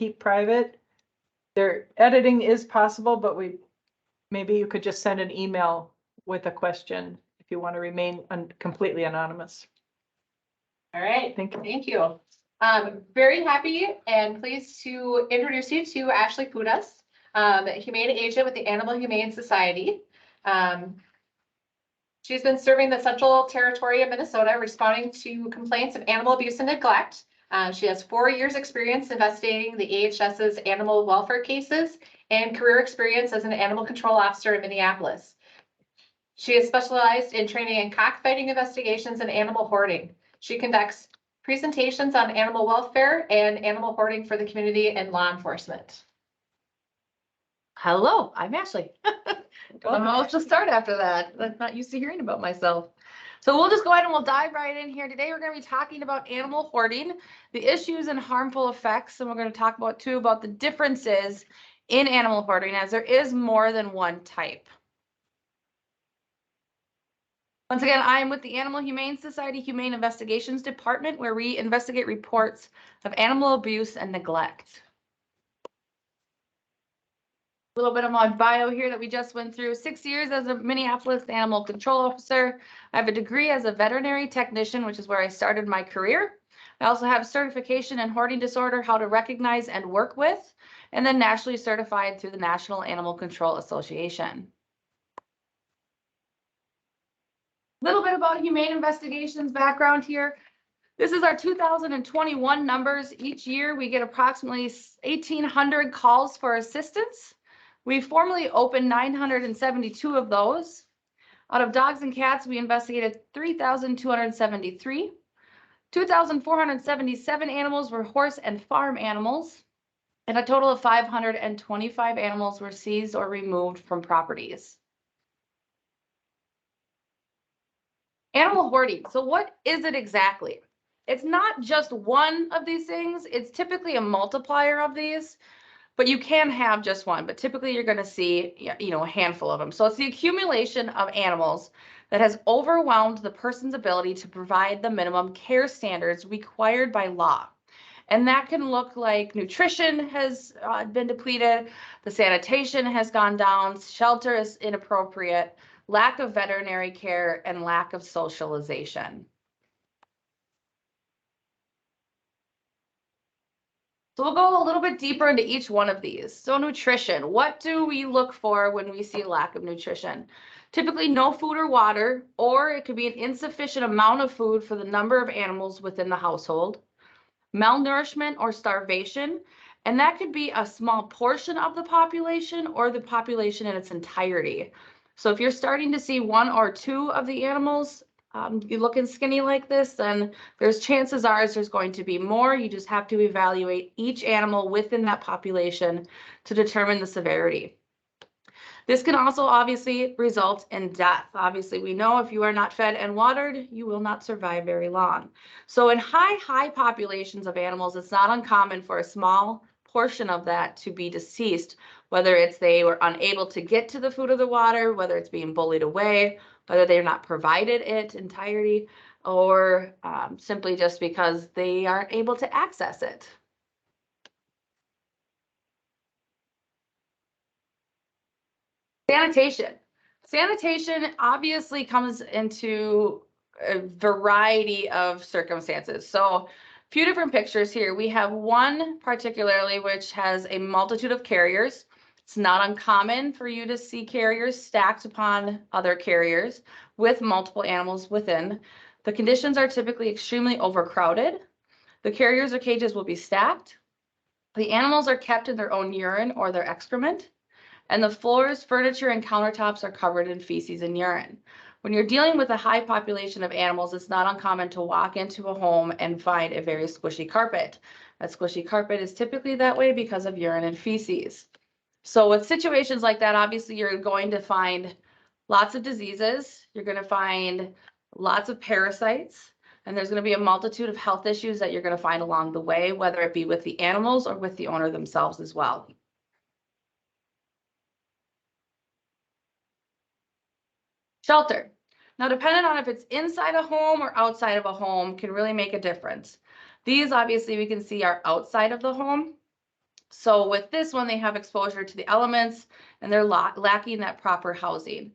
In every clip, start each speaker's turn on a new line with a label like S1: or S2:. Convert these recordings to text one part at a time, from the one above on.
S1: keep private. Their editing is possible, but maybe you could just send an email with a question if you want to remain completely anonymous.
S2: All right,
S1: Thank you.
S2: thank you. Very happy and pleased to introduce you to Ashley Pudas, Humane Agent with the Animal Humane Society. She's been serving the Central Territory of Minnesota, responding to complaints of animal abuse and neglect. She has 4 years experience investigating the AHS's animal welfare cases and career experience as an animal control officer in Minneapolis. She is specialized in training in cockfighting investigations and animal hoarding. She conducts presentations on animal welfare and animal hoarding for the community and law enforcement.
S3: Hello, I'm Ashley. Don't know how else to start after that. I'm not used to hearing about myself. So we'll just go ahead and we'll dive right in here. Today we're going to be talking about animal hoarding, the issues and harmful effects, and we're going to talk about the differences in animal hoarding, as there is more than one type. Once again, I am with the Animal Humane Society Humane Investigations Department, where we investigate reports of animal abuse and neglect. A little bit of my bio here that we just went through. 6 years as a Minneapolis animal control officer. I have a degree as a veterinary technician, which is where I started my career. I also have certification in hoarding disorder, how to recognize and work with, and then nationally certified through the National Animal Control Association. A little bit about Humane Investigations background here. This is our 2021 numbers. Each year we get approximately 1,800 calls for assistance. We formally opened 972 of those. Out of dogs and cats, we investigated 3,273. 2,477 animals were horse and farm animals, and a total of 525 animals were seized or removed from properties. Animal hoarding. So what is it exactly? It's not just one of these things. It's typically a multiplier of these. But you can have just one, but typically you're going to see, a handful of them. So it's the accumulation of animals that has overwhelmed the person's ability to provide the minimum care standards required by law. And that can look like nutrition has been depleted, the sanitation has gone down, shelter is inappropriate, lack of veterinary care, and lack of socialization. So we'll go a little bit deeper into each one of these. So nutrition, what do we look for when we see lack of nutrition? Typically no food or water, or it could be an insufficient amount of food for the number of animals within the household. Malnourishment or starvation, and that could be a small portion of the population or the population in its entirety. So if you're starting to see 1 or 2 of the animals, you looking skinny like this, then there's chances are there's going to be more. You just have to evaluate each animal within that population to determine the severity. This can also obviously result in death. Obviously, we know if you are not fed and watered, you will not survive very long. So in high populations of animals, it's not uncommon for a small portion of that to be deceased, whether it's they were unable to get to the food or the water, whether it's being bullied away, whether they're not provided it entirety, or simply just because they aren't able to access it. Sanitation. Sanitation obviously comes into a variety of circumstances. So a few different pictures here. We have one particularly which has a multitude of carriers. It's not uncommon for you to see carriers stacked upon other carriers with multiple animals within. The conditions are typically extremely overcrowded. The carriers or cages will be stacked. The animals are kept in their own urine or their excrement. And the floors, furniture, and countertops are covered in feces and urine. When you're dealing with a high population of animals, it's not uncommon to walk into a home and find a very squishy carpet. That squishy carpet is typically that way because of urine and feces. So with situations like that, obviously you're going to find lots of diseases. You're going to find lots of parasites, and there's going to be a multitude of health issues that you're going to find along the way, whether it be with the animals or with the owner themselves as well. Shelter. Now, depending on if it's inside a home or outside of a home can really make a difference. These obviously we can see are outside of the home. So with this one, they have exposure to the elements and they're lacking that proper housing.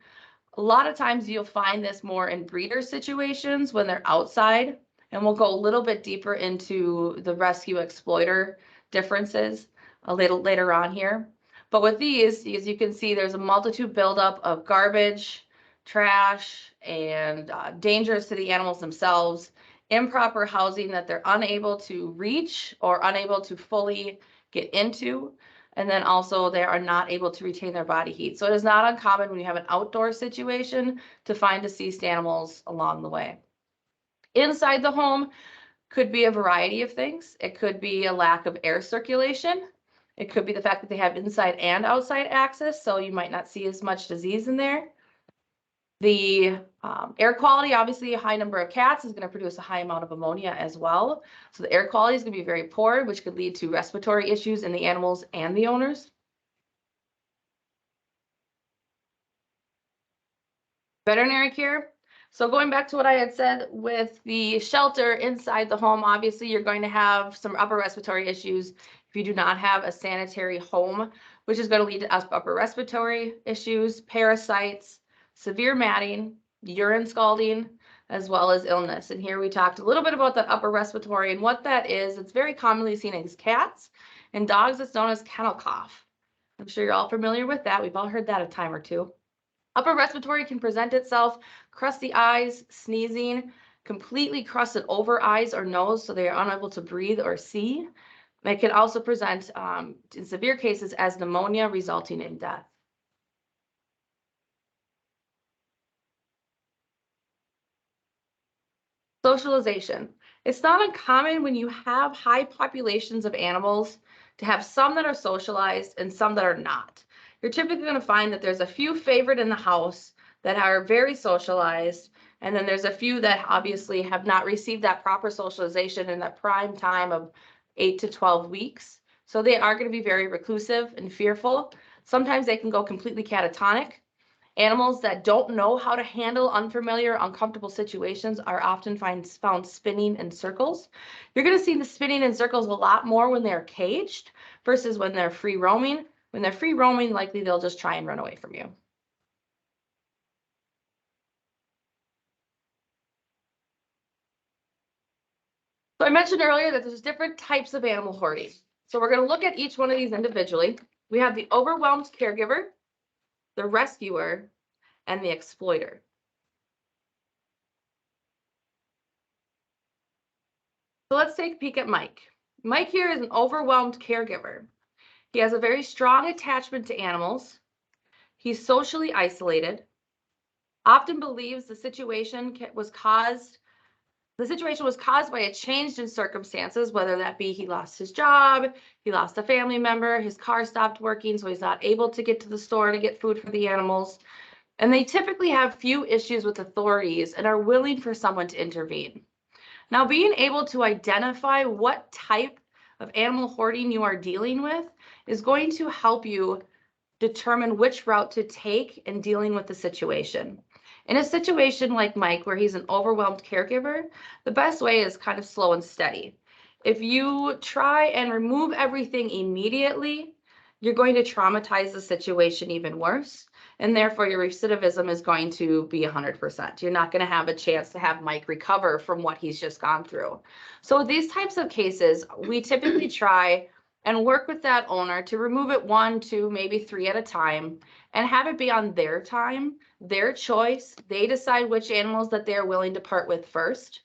S3: A lot of times you'll find this more in breeder situations when they're outside, and we'll go a little bit deeper into the rescue exploiter differences a little later on here. But with these, as you can see, there's a multitude buildup of garbage, trash, and dangerous to the animals themselves, improper housing that they're unable to reach or unable to fully get into. And then also they are not able to retain their body heat. So it is not uncommon when you have an outdoor situation to find deceased animals along the way. Inside the home could be a variety of things. It could be a lack of air circulation. It could be the fact that they have inside and outside access, so you might not see as much disease in there. The air quality, obviously a high number of cats is going to produce a high amount of ammonia as well. So the air quality is going to be very poor, which could lead to respiratory issues in the animals and the owners. Veterinary care. So going back to what I had said with the shelter inside the home, obviously you're going to have some upper respiratory issues if you do not have a sanitary home, which is going to lead to upper respiratory issues, parasites, severe matting, urine scalding, as well as illness. And here we talked a little bit about that upper respiratory and what that is. It's very commonly seen in cats and dogs. It's known as kennel cough. I'm sure you're all familiar with that. We've all heard that a time or two. Upper respiratory can present itself, crusty eyes, sneezing, completely crusted over eyes or nose so they are unable to breathe or see. It can also present in severe cases as pneumonia resulting in death. Socialization. It's not uncommon when you have high populations of animals to have some that are socialized and some that are not. You're typically going to find that there's a few favorite in the house that are very socialized, and then there's a few that obviously have not received that proper socialization in that prime time of 8 to 12 weeks. So they are going to be very reclusive and fearful. Sometimes they can go completely catatonic. Animals that don't know how to handle unfamiliar, uncomfortable situations are often found spinning in circles. You're going to see the spinning in circles a lot more when they're caged versus when they're free roaming. When they're free roaming, likely they'll just try and run away from you. So I mentioned earlier that there's different types of animal hoarding. So we're going to look at each one of these individually. We have the overwhelmed caregiver, the rescuer, and the exploiter. So let's take a peek at Mike. Mike here is an overwhelmed caregiver. He has a very strong attachment to animals. He's socially isolated, often believes the situation was caused by a change in circumstances, whether that be he lost his job, he lost a family member, his car stopped working, so he's not able to get to the store to get food for the animals. And they typically have few issues with authorities and are willing for someone to intervene. Now, being able to identify what type of animal hoarding you are dealing with is going to help you determine which route to take in dealing with the situation. In a situation like Mike, where he's an overwhelmed caregiver, the best way is kind of slow and steady. If you try and remove everything immediately, you're going to traumatize the situation even worse. And therefore your recidivism is going to be 100%. You're not going to have a chance to have Mike recover from what he's just gone through. So these types of cases, we typically try and work with that owner to remove it 1, 2, maybe 3 at a time and have it be on their time, their choice. They decide which animals that they're willing to part with first.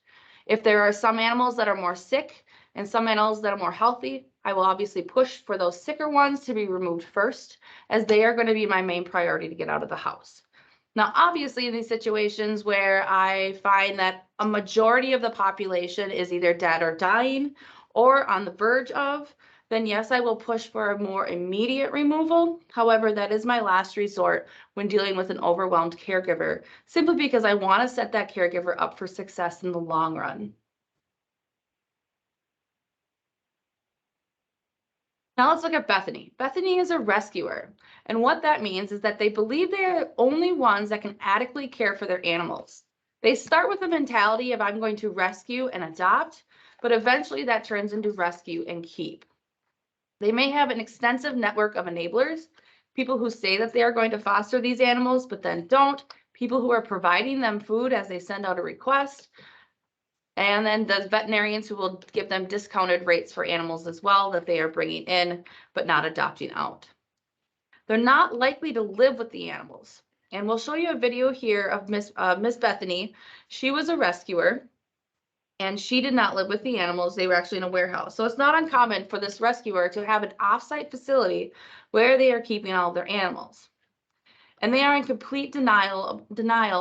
S3: If there are some animals that are more sick and some animals that are more healthy, I will obviously push for those sicker ones to be removed first, as they are going to be my main priority to get out of the house. Now, obviously, in these situations where I find that a majority of the population is either dead or dying or on the verge of, then yes, I will push for a more immediate removal. However, that is my last resort when dealing with an overwhelmed caregiver, simply because I want to set that caregiver up for success in the long run. Now let's look at Bethany. Bethany is a rescuer, and what that means is that they believe they are the only ones that can adequately care for their animals. They start with the mentality of I'm going to rescue and adopt, but eventually that turns into rescue and keep. They may have an extensive network of enablers, people who say that they are going to foster these animals, but then don't, people who are providing them food as they send out a request, and then the veterinarians who will give them discounted rates for animals as well that they are bringing in, but not adopting out. They're not likely to live with the animals. And we'll show you a video here of Miss Bethany. She was a rescuer, and she did not live with the animals. They were actually in a warehouse. So it's not uncommon for this rescuer to have an offsite facility where they are keeping all of their animals. And they are in complete denial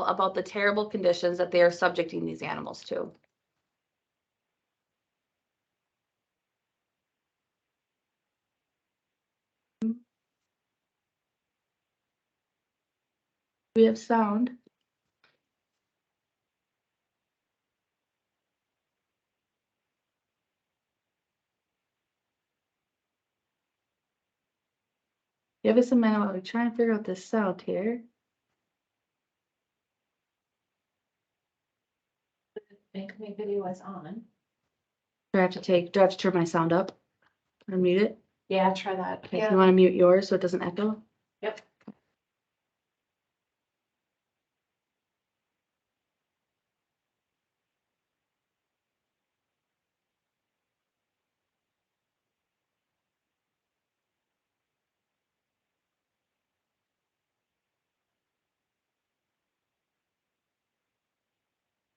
S3: about the terrible conditions that they are subjecting these animals to. We have sound. Give us a minute while we try and figure out this sound here.
S2: Make video is on.
S3: Do I have to turn my sound up or mute it?
S2: Yeah, try that.
S3: Okay, you want to mute yours so it doesn't echo?
S2: Yep.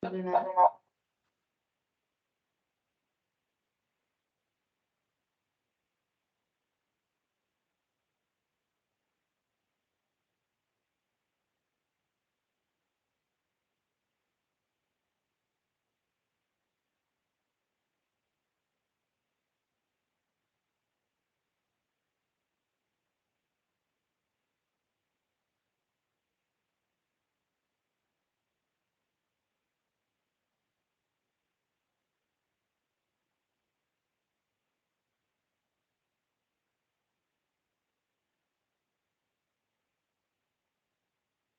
S3: Probably not.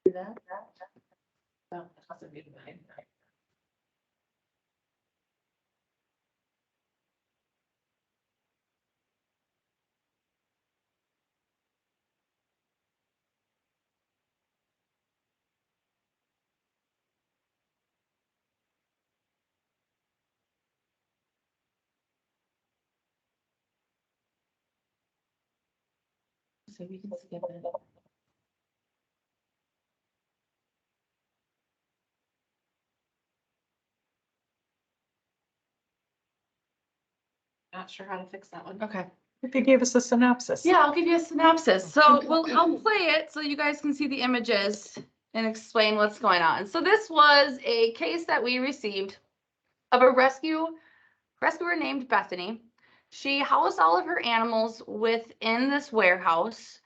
S3: Do that.
S2: No, it hasn't been mine.
S3: So we can skip it.
S2: Not sure how to fix that one.
S3: Okay.
S1: If you gave us a synopsis.
S3: Yeah, I'll give you a synopsis. So I'll play it so you guys can see the images and explain what's going on. So this was a case that we received of a rescuer named Bethany. She housed all of her animals within this warehouse.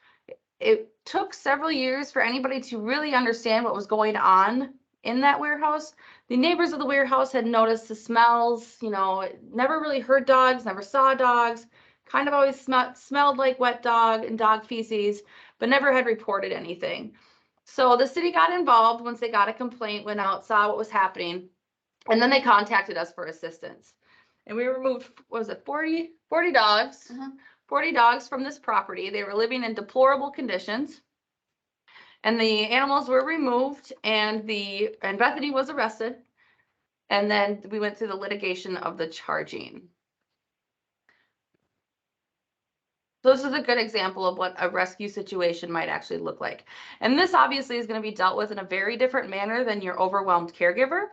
S3: It took several years for anybody to really understand what was going on in that warehouse. The neighbors of the warehouse had noticed the smells, never really heard dogs, never saw dogs, kind of always smelled like wet dog and dog feces, but never had reported anything. So the city got involved once they got a complaint, went out, saw what was happening, and then they contacted us for assistance. And we removed, what was it, 40 dogs, 40 dogs from this property. They were living in deplorable conditions. And the animals were removed, and Bethany was arrested. And then we went through the litigation of the charging. So this is a good example of what a rescue situation might actually look like. And this obviously is going to be dealt with in a very different manner than your overwhelmed caregiver.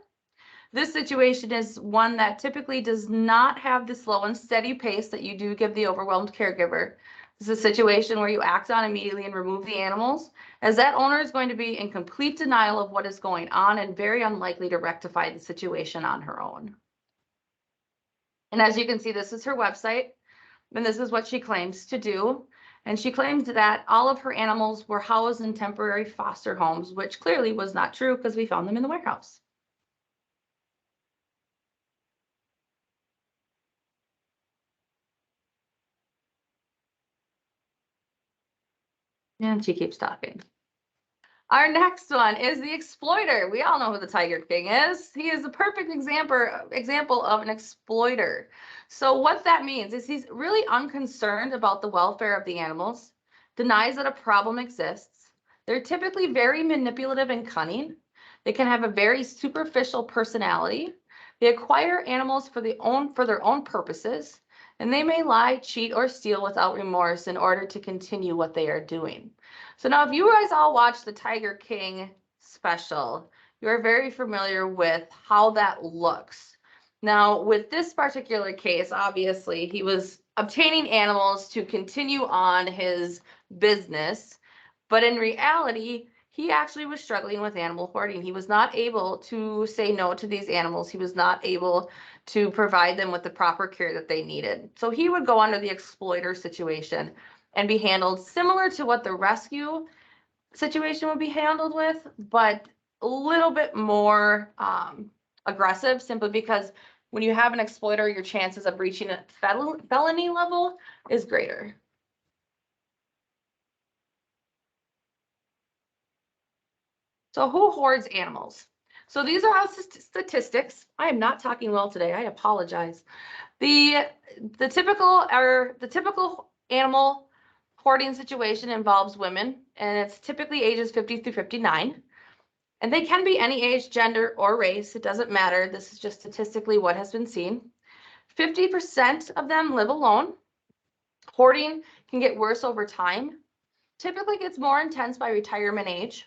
S3: This situation is one that typically does not have the slow and steady pace that you do give the overwhelmed caregiver. This is a situation where you act on immediately and remove the animals, as that owner is going to be in complete denial of what is going on and very unlikely to rectify the situation on her own. And as you can see, this is her website, and this is what she claims to do. And she claims that all of her animals were housed in temporary foster homes, which clearly was not true because we found them in the warehouse. And she keeps talking. Our next one is the exploiter. We all know who the Tiger King is. He is a perfect example of an exploiter. So what that means is he's really unconcerned about the welfare of the animals, denies that a problem exists. They're typically very manipulative and cunning. They can have a very superficial personality. They acquire animals for their own purposes, and they may lie, cheat, or steal without remorse in order to continue what they are doing. So now if you guys all watched the Tiger King special, you're very familiar with how that looks. Now with this particular case, obviously he was obtaining animals to continue on his business, but in reality, he actually was struggling with animal hoarding. He was not able to say no to these animals. He was not able to provide them with the proper care that they needed. So he would go under the exploiter situation and be handled similar to what the rescue situation would be handled with, but a little bit more aggressive, simply because when you have an exploiter, your chances of reaching a felony level is greater. So who hoards animals? So these are all statistics. I am not talking well today. I apologize. The typical animal hoarding situation involves women, and it's typically ages 50 through 59. And they can be any age, gender, or race. It doesn't matter. This is just statistically what has been seen. 50% of them live alone. Hoarding can get worse over time. Typically gets more intense by retirement age.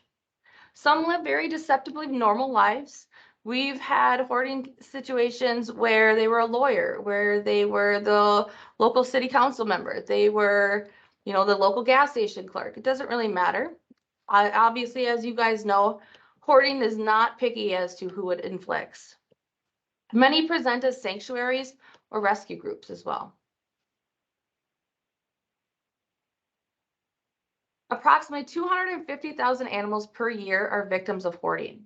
S3: Some live very deceptively normal lives. We've had hoarding situations where they were a lawyer, where they were the local city council member, they were, the local gas station clerk. It doesn't really matter. Obviously, as you guys know, hoarding is not picky as to who it inflicts. Many present as sanctuaries or rescue groups as well. Approximately 250,000 animals per year are victims of hoarding.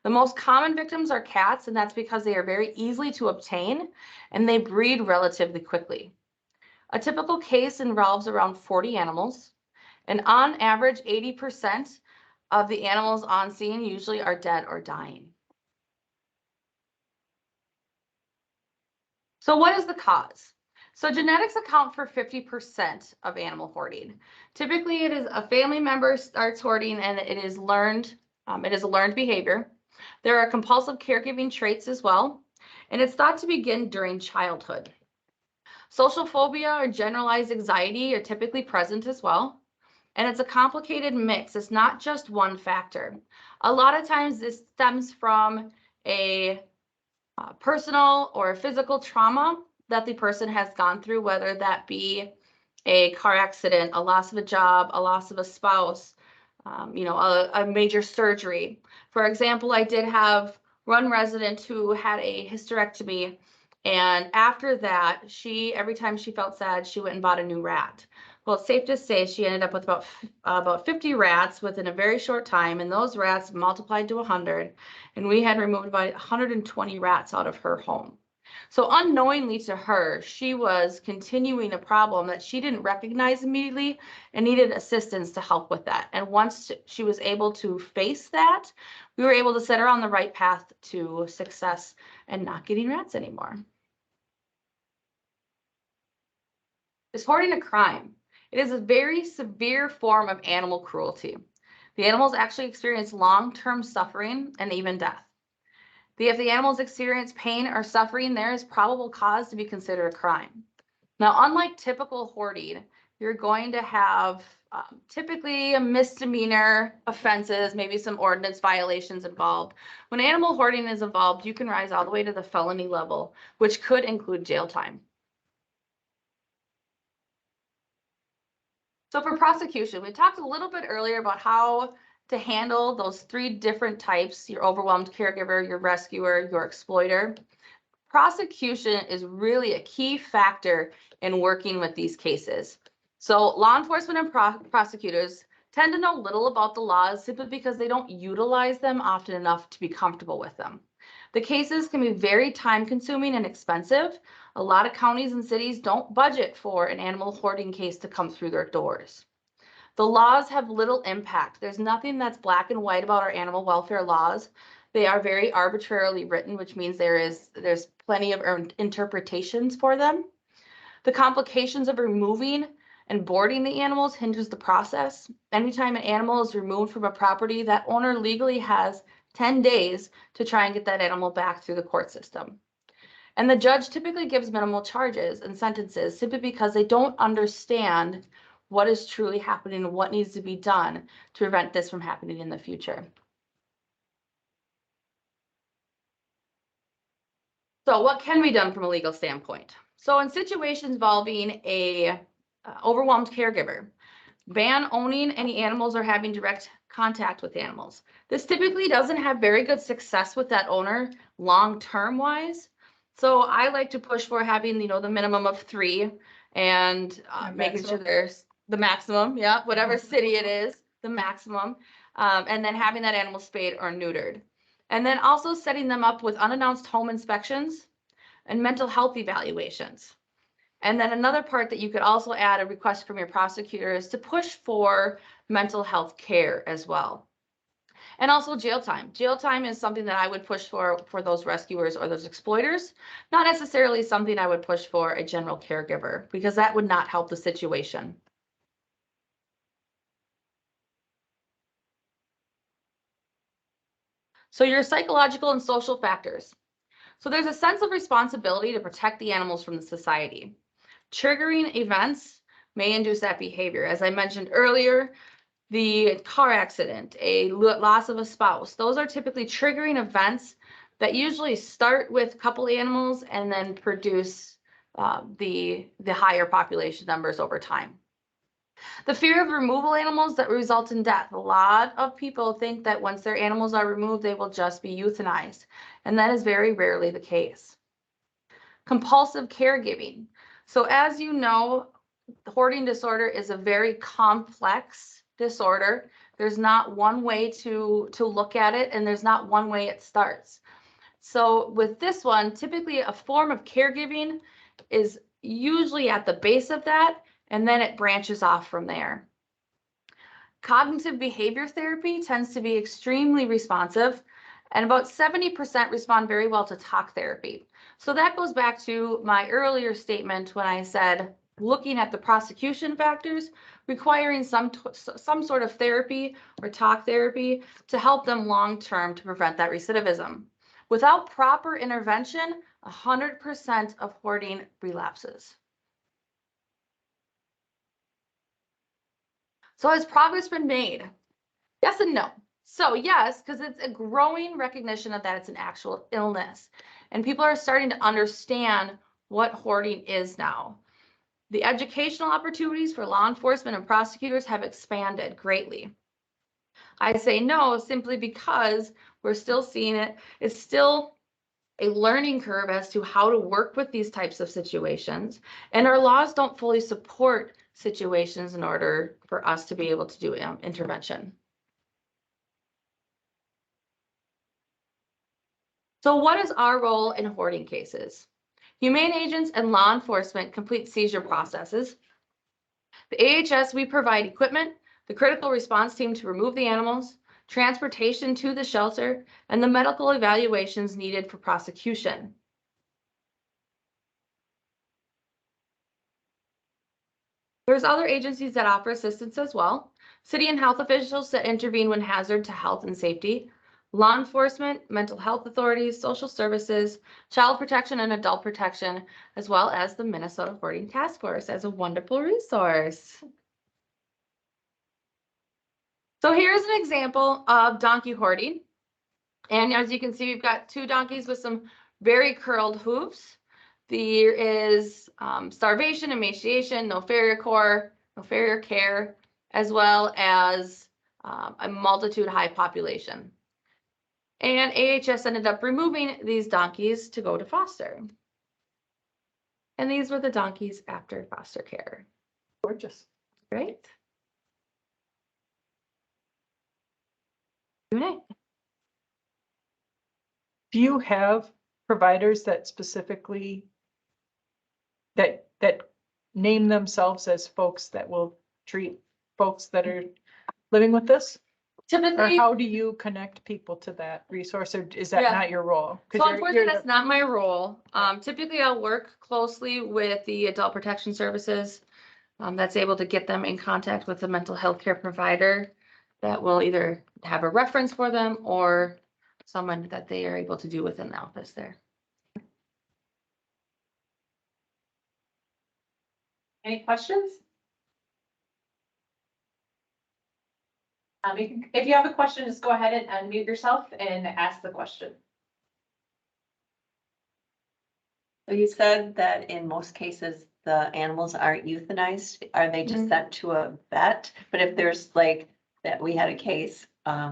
S3: The most common victims are cats, and that's because they are very easily to obtain and they breed relatively quickly. A typical case involves around 40 animals, and on average, 80% of the animals on scene usually are dead or dying. So what is the cause? So genetics account for 50% of animal hoarding. Typically, it is a family member starts hoarding and it is learned. It is a learned behavior. There are compulsive caregiving traits as well, and it's thought to begin during childhood. Social phobia or generalized anxiety are typically present as well, and it's a complicated mix. It's not just one factor. A lot of times this stems from a personal or physical trauma that the person has gone through, whether that be a car accident, a loss of a job, a loss of a spouse, a major surgery. For example, I did have one resident who had a hysterectomy, and after that, every time she felt sad, she went and bought a new rat. Well, it's safe to say she ended up with about 50 rats within a very short time, and those rats multiplied to 100, and we had removed about 120 rats out of her home. So unknowingly to her, she was continuing a problem that she didn't recognize immediately and needed assistance to help with that. And once she was able to face that, we were able to set her on the right path to success and not getting rats anymore. Is hoarding a crime? It is a very severe form of animal cruelty. The animals actually experience long-term suffering and even death. If the animals experience pain or suffering, there is probable cause to be considered a crime. Now, unlike typical hoarding, you're going to have typically a misdemeanor offenses, maybe some ordinance violations involved. When animal hoarding is involved, you can rise all the way to the felony level, which could include jail time. So for prosecution, we talked a little bit earlier about how to handle those three different types: your overwhelmed caregiver, your rescuer, your exploiter. Prosecution is really a key factor in working with these cases. So law enforcement and prosecutors tend to know little about the laws simply because they don't utilize them often enough to be comfortable with them. The cases can be very time consuming and expensive. A lot of counties and cities don't budget for an animal hoarding case to come through their doors. The laws have little impact. There's nothing that's black and white about our animal welfare laws. They are very arbitrarily written, which means there's plenty of interpretations for them. The complications of removing and boarding the animals hinders the process. Anytime an animal is removed from a property, that owner legally has 10 days to try and get that animal back through the court system. And the judge typically gives minimal charges and sentences simply because they don't understand what is truly happening and what needs to be done to prevent this from happening in the future. So what can be done from a legal standpoint? So in situations involving a overwhelmed caregiver, ban owning any animals or having direct contact with animals. This typically doesn't have very good success with that owner long-term wise. So I like to push for having, the minimum of 3 and making sure there's the maximum, yeah, whatever city it is, the maximum, and then having that animal spayed or neutered. And then also setting them up with unannounced home inspections and mental health evaluations. And then another part that you could also add a request from your prosecutor is to push for mental health care as well. And also jail time. Jail time is something that I would push for those rescuers or those exploiters, not necessarily something I would push for a general caregiver, because that would not help the situation. So your psychological and social factors. So there's a sense of responsibility to protect the animals from the society. Triggering events may induce that behavior. As I mentioned earlier, the car accident, a loss of a spouse, those are typically triggering events that usually start with a couple animals and then produce the higher population numbers over time. The fear of removal animals that result in death. A lot of people think that once their animals are removed, they will just be euthanized, and that is very rarely the case. Compulsive caregiving. So as you know, the hoarding disorder is a very complex disorder. There's not one way to look at it, and there's not one way it starts. So with this one, typically a form of caregiving is usually at the base of that, and then it branches off from there. Cognitive behavior therapy tends to be extremely responsive, and about 70% respond very well to talk therapy. So that goes back to my earlier statement when I said looking at the prosecution factors, requiring some sort of therapy or talk therapy to help them long-term to prevent that recidivism. Without proper intervention, 100% of hoarding relapses. So has progress been made? Yes and no. So yes, because it's a growing recognition of that it's an actual illness. And people are starting to understand what hoarding is now. The educational opportunities for law enforcement and prosecutors have expanded greatly. I say no simply because we're still seeing it. It's still a learning curve as to how to work with these types of situations. And our laws don't fully support situations in order for us to be able to do intervention. So what is our role in hoarding cases? Humane agents and law enforcement complete seizure processes. The AHS, we provide equipment, the critical response team to remove the animals, transportation to the shelter, and the medical evaluations needed for prosecution. There's other agencies that offer assistance as well. City and health officials that intervene when hazard to health and safety, law enforcement, mental health authorities, social services, child protection and adult protection, as well as the Minnesota Hoarding Task Force as a wonderful resource. So here's an example of donkey hoarding. And as you can see, we've got 2 donkeys with some very curled hooves. There is starvation, emaciation, no farrier care, as well as a multitude high population. And AHS ended up removing these donkeys to go to foster. And these were the donkeys after foster care.
S1: Gorgeous.
S3: Right? Q&A.
S1: Do you have providers that specifically that name themselves as folks that will treat folks that are living with this? Or
S3: Typically,
S1: how do you connect people to that resource, or is that
S3: Yeah.
S1: not your role? 'Cause
S3: so
S1: you're
S3: unfortunately,
S1: the-
S3: that's not my role. Typically I'll work closely with the adult protection services. That's able to get them in contact with a mental health care provider that will either have a reference for them or someone that they are able to do within the office there.
S2: Any questions? If you have a question, just go ahead and unmute yourself and ask the question.
S4: So you said that in most cases, the animals aren't euthanized. Are they just
S3: Mhm.
S4: sent to a vet? But if there's like, that we had a case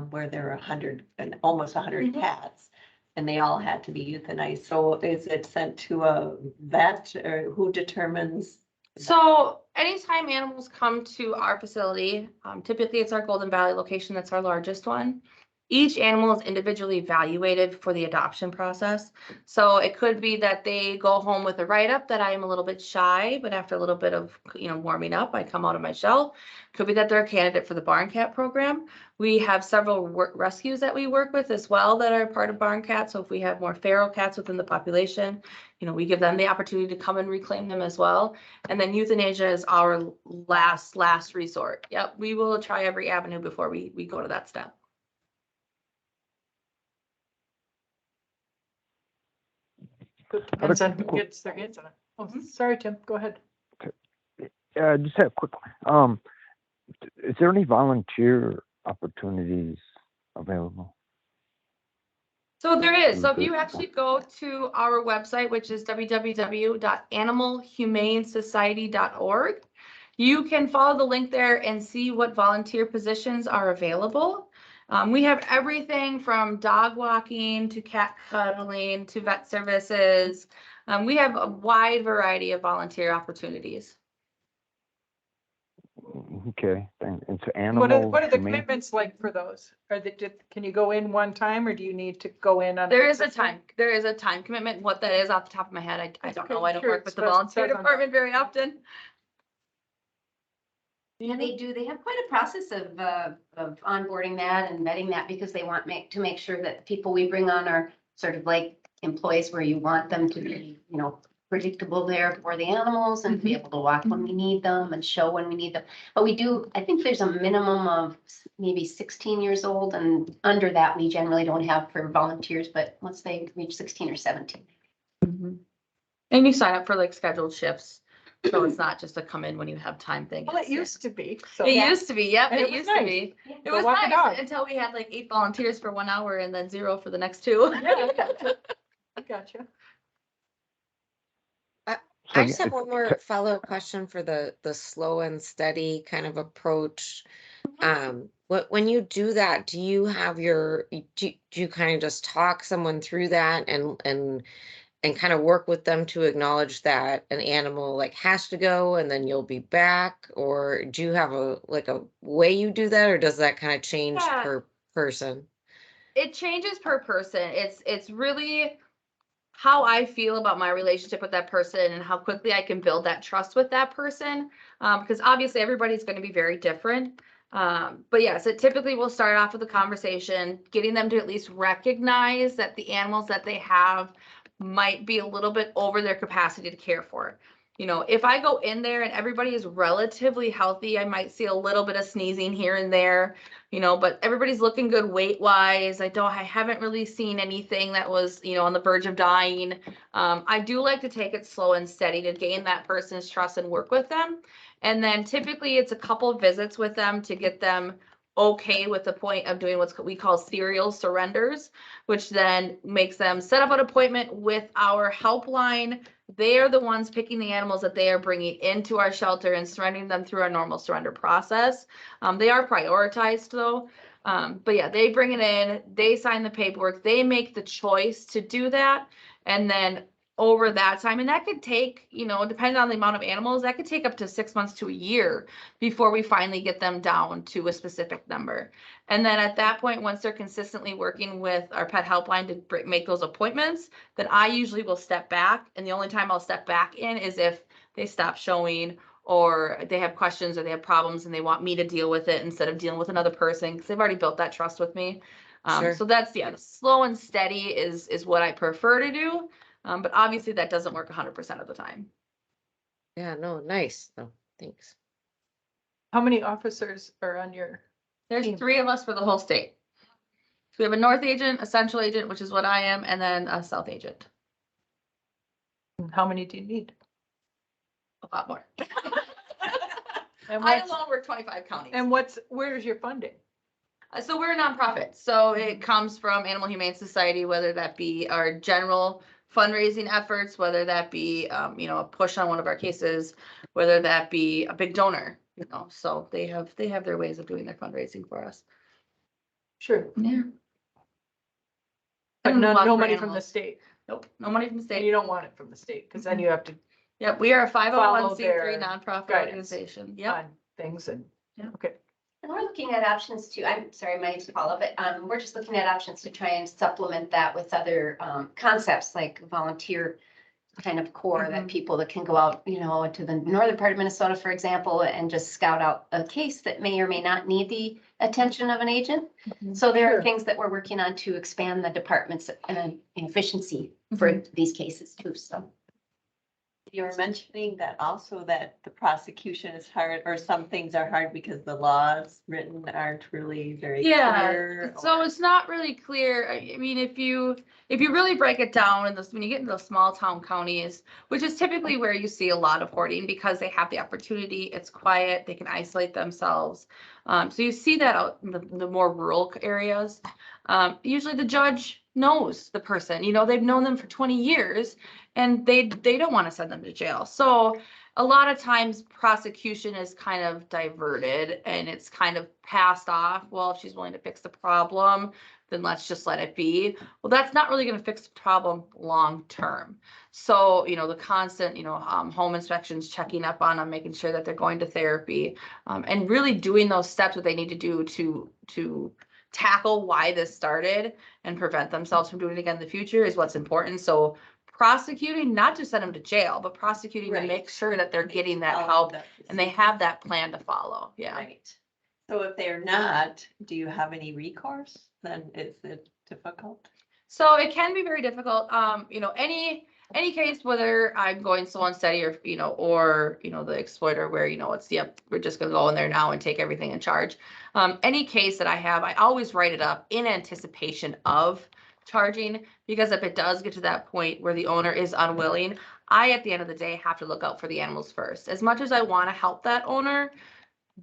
S4: where there were 100 and almost 100
S3: Mhm.
S4: cats and they all had to be euthanized. So is it sent to a vet or who determines?
S3: So anytime animals come to our facility, typically it's our Golden Valley location, that's our largest one. Each animal is individually evaluated for the adoption process. So it could be that they go home with a write-up that I am a little bit shy, but after a little bit of, warming up, I come out of my shell. Could be that they're a candidate for the Barn Cat program. We have several rescues that we work with as well that are part of Barn Cat. So if we have more feral cats within the population, we give them the opportunity to come and reclaim them as well. And then euthanasia is our last resort. Yep, we will try every avenue before we go to that step.
S1: It depends on who gets their hands on it. Oh, sorry, Tim, go ahead.
S5: Just have a quick one. Is there any volunteer opportunities available?
S3: So there is. So if you actually go to our website, which is www.animalhumanesociety.org, you can follow the link there and see what volunteer positions are available. We have everything from dog walking to cat cuddling to vet services. We have a wide variety of volunteer opportunities.
S5: Okay, and so
S1: What
S5: animal
S1: are the
S5: humane.
S1: commitments like for those? Can you go in one time, or do you need to go in on?
S3: There is a time commitment. What that is off the top of my head, I
S1: That's
S3: don't
S1: okay.
S3: know. I don't
S1: Sure,
S3: work with the
S1: it
S3: volunteer
S1: says on-
S3: department very often.
S6: Yeah, they do. They have quite a process of onboarding that and vetting that because they want to make sure that the people we bring on are sort of like employees where you want them to be, predictable there for the animals and be able to walk when we need them and show when we need them. But we do, I think there's a minimum of maybe 16 years old, and under that, we generally don't have for volunteers, but once they reach 16 or 17.
S3: And you sign up for like scheduled shifts. So it's not just a come in when you have time thing.
S1: Well, it used to be. So
S3: It used to be, yep,
S1: And
S3: it
S1: it was
S3: used to
S1: nice.
S3: be. It
S1: Go
S3: was
S1: walk a dog.
S3: nice until we had like 8 volunteers for 1 hour and then 0 for the next 2.
S1: Yeah, I gotcha.
S7: I just have one more follow-up question for the slow and steady kind of approach. When you do that, do you have do you kind of just talk someone through that and kind of work with them to acknowledge that an animal like has to go and then you'll be back? Or do you have a way you do that, or does that kind of change
S3: Yeah.
S7: per person?
S3: It changes per person. It's really how I feel about my relationship with that person and how quickly I can build that trust with that person. Because obviously everybody's going to be very different. But yes, it typically will start off with a conversation, getting them to at least recognize that the animals that they have might be a little bit over their capacity to care for. If I go in there and everybody is relatively healthy, I might see a little bit of sneezing here and there, but everybody's looking good weight wise. I haven't really seen anything that was, on the verge of dying. I do like to take it slow and steady to gain that person's trust and work with them. And then typically it's a couple of visits with them to get them okay with the point of doing what we call serial surrenders, which then makes them set up an appointment with our helpline. They are the ones picking the animals that they are bringing into our shelter and surrendering them through our normal surrender process. They are prioritized though. But yeah, they bring it in, they sign the paperwork, they make the choice to do that. And then over that time, and that could take, depending on the amount of animals, that could take up to 6 months to a year before we finally get them down to a specific number. And then at that point, once they're consistently working with our pet helpline to make those appointments, then I usually will step back. And the only time I'll step back in is if they stop showing or they have questions or they have problems and they want me to deal with it instead of dealing with another person because they've already built that trust with me.
S7: Sure.
S3: So that's, the slow and steady is what I prefer to do. But obviously that doesn't work 100% of the time.
S7: Yeah, no, nice. No, thanks.
S1: How many officers are on your?
S3: There's
S1: Team.
S3: 3 of us for the whole state. So we have a north agent, a central agent, which is what I am, and then a south agent.
S1: How many do you need?
S3: A lot more.
S1: And
S3: I
S1: what's,
S3: alone work 25 counties.
S1: and where's your funding?
S3: So we're a nonprofit. So it comes from Animal Humane Society, whether that be our general fundraising efforts, whether that be, a push on one of our cases, whether that be a big donor, so they have their ways of doing their fundraising for us.
S1: Sure.
S3: Yeah.
S1: But
S3: And we walk
S1: no
S3: for
S1: money from the
S3: animals.
S1: state.
S3: Nope, no money from the
S1: And
S3: state.
S1: you don't want it from the state, because then you have to
S3: Yep, we are a
S1: Follow
S3: 501c3
S1: their
S3: nonprofit
S1: guidance.
S3: organization. Yep.
S1: on things and,
S3: Yeah.
S1: okay.
S6: And we're looking at options too. I'm sorry, my name's Paula, but we're just looking at options to try and supplement that with other concepts like volunteer kind of core that people that can go out, to the northern part of Minnesota, for example, and just scout out a case that may or may not need the attention of an agent. So there
S1: Sure.
S6: are things that we're working on to expand the department's efficiency for these cases too, so.
S4: You were mentioning that also that the prosecution is hard, or some things are hard because the laws written aren't really very clear.
S3: So it's not really clear. I mean, if you really break it down in this, when you get into those small town counties, which is typically where you see a lot of hoarding because they have the opportunity, it's quiet, they can isolate themselves. So you see that out in the more rural areas. Usually the judge knows the person, they've known them for 20 years and they don't want to send them to jail. So a lot of times prosecution is kind of diverted and it's kind of passed off. Well, if she's willing to fix the problem, then let's just let it be. Well, that's not really going to fix the problem long term. So, the constant, home inspections, checking up on them, making sure that they're going to therapy, and really doing those steps that they need to do to tackle why this started and prevent themselves from doing it again in the future is what's important. So prosecuting, not to send them to jail, but prosecuting to
S4: Right.
S3: make sure that they're getting that
S4: Follow
S3: help
S4: that
S3: and they have that plan to follow. Yeah.
S4: Right. So if they're not, do you have any recourse? Then is it difficult?
S3: So it can be very difficult. Any case, whether I'm going slow and steady or, the exploiter where, it's, yep, we're just gonna go in there now and take everything in charge. Any case that I have, I always write it up in anticipation of charging, because if it does get to that point where the owner is unwilling, I, at the end of the day, have to look out for the animals first. As much as I want to help that owner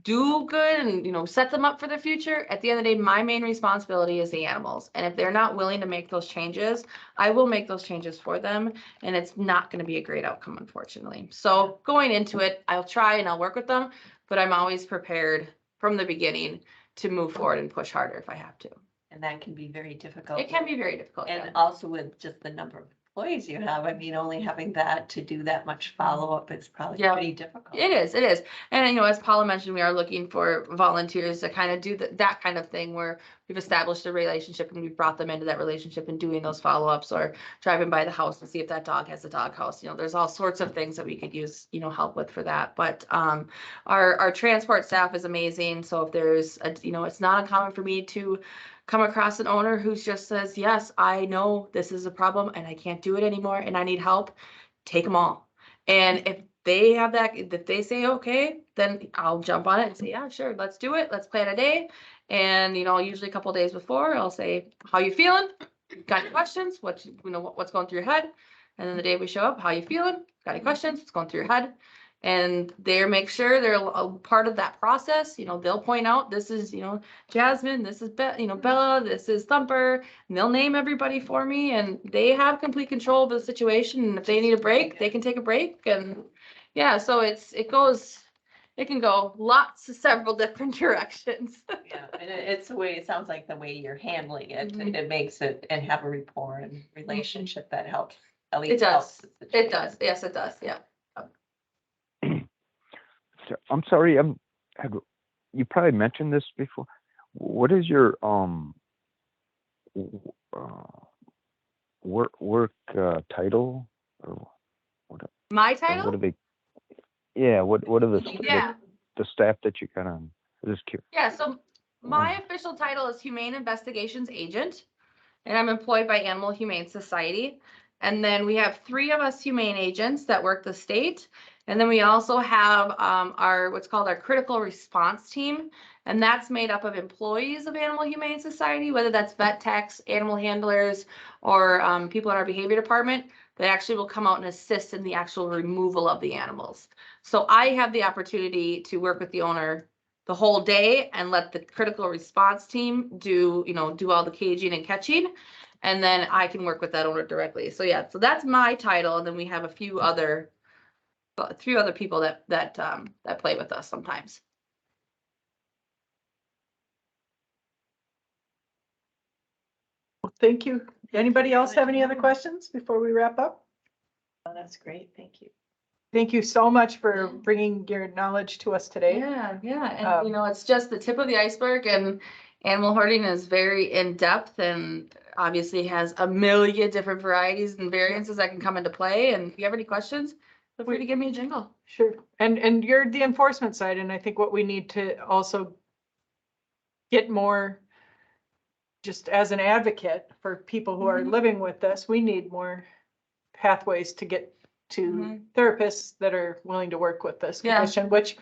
S3: do good and, set them up for the future, at the end of the day, my main responsibility is the animals. And if they're not willing to make those changes, I will make those changes for them. And it's not going to be a great outcome, unfortunately. So going into it, I'll try and I'll work with them, but I'm always prepared from the beginning to move forward and push harder if I have to.
S4: And that can be very difficult.
S3: It can be very difficult.
S4: And
S3: yeah.
S4: also with just the number of employees you have, I mean, only having that to do that much follow-up is probably
S3: Yeah.
S4: pretty difficult.
S3: It is. And, as Paula mentioned, we are looking for volunteers to kind of do that kind of thing where we've established a relationship and we've brought them into that relationship and doing those follow-ups or driving by the house to see if that dog has a dog house. There's all sorts of things that we could use, help with for that. But our transport staff is amazing. So if there's it's not uncommon for me to come across an owner who just says, yes, I know this is a problem and I can't do it anymore and I need help, take them all. And if they have that, if they say, okay, then I'll jump on it and say, yeah, sure, let's do it. Let's plan a day. And, usually a couple of days before I'll say, how you feeling? Got any questions? What's going through your head? And then the day we show up, how you feeling? Got any questions? What's going through your head? And they make sure they're a part of that process. They'll point out, this is, Jasmine, this is Bella, this is Thumper, and they'll name everybody for me, and they have complete control of the situation. And if they need a break, they can take a break. And yeah, so it can go several different directions.
S4: Yeah, and it's the way, it sounds like the way you're handling it,
S3: Mhm.
S4: it makes it, and have a rapport and relationship that helps. At
S3: It
S4: least
S3: does.
S4: helps the
S3: It
S4: situation.
S3: does. Yes, it does. Yeah.
S5: So, I'm sorry, you probably mentioned this before. What is your work title, or
S3: My
S5: or
S3: title?
S5: what are they? Yeah, what are
S3: Yeah.
S5: the staff that you got on? I'm just curious.
S3: Yeah, so my official title is Humane Investigations Agent, and I'm employed by Animal Humane Society. And then we have 3 of us humane agents that work the state. And then we also have our what's called our critical response team. And that's made up of employees of Animal Humane Society, whether that's vet techs, animal handlers, or people in our behavior department that actually will come out and assist in the actual removal of the animals. So I have the opportunity to work with the owner the whole day and let the critical response team do all the caging and catching. And then I can work with that owner directly. So yeah, so that's my title. And then we have a few other, 3 other people that play with us sometimes.
S1: Well, thank you. Anybody else have any other questions before we wrap up?
S4: Oh, that's great. Thank you.
S1: Thank you so much for bringing your knowledge to us today.
S3: Yeah. And it's just the tip of the iceberg, and animal hoarding is very in-depth and obviously has a million different varieties and variances that can come into play. And if you have any questions, feel free to give me a jingle.
S1: Sure. And you're the enforcement side, and I think what we need to also get more, just as an advocate for people who are living with this, we need more pathways to get to therapists that are willing to work with this condition, which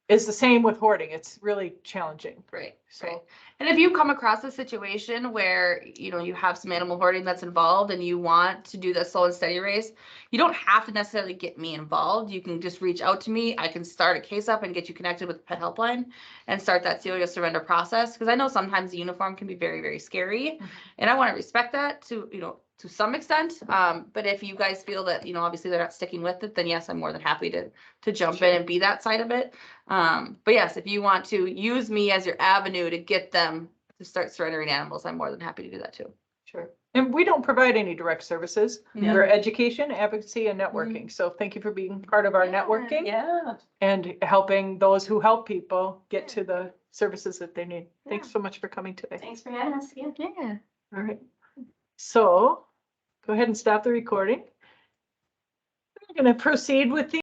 S1: is the same with hoarding. It's really challenging.
S3: Right.
S1: So,
S3: and if you come across a situation where, you have some animal hoarding that's involved and you want to do the slow and steady race, you don't have to necessarily get me involved. You can just reach out to me. I can start a case up and get you connected with the pet helpline and start that serious surrender process. Because I know sometimes the uniform can be very, very scary. And I want to respect that to some extent. But if you guys feel that, obviously they're not sticking with it, then yes, I'm more than happy to jump in and be that side of it. But yes, if you want to use me as your avenue to get them to start surrendering animals, I'm more than happy to do that too.
S1: sure. And we don't provide any direct services. We're education, advocacy, and networking. So thank you for being part of our networking and helping those who help people get to the services that they need. Thanks so much for coming today.
S6: Thanks for having us again.
S3: Yeah.
S1: All right. So go ahead and stop the recording. We're going to proceed with the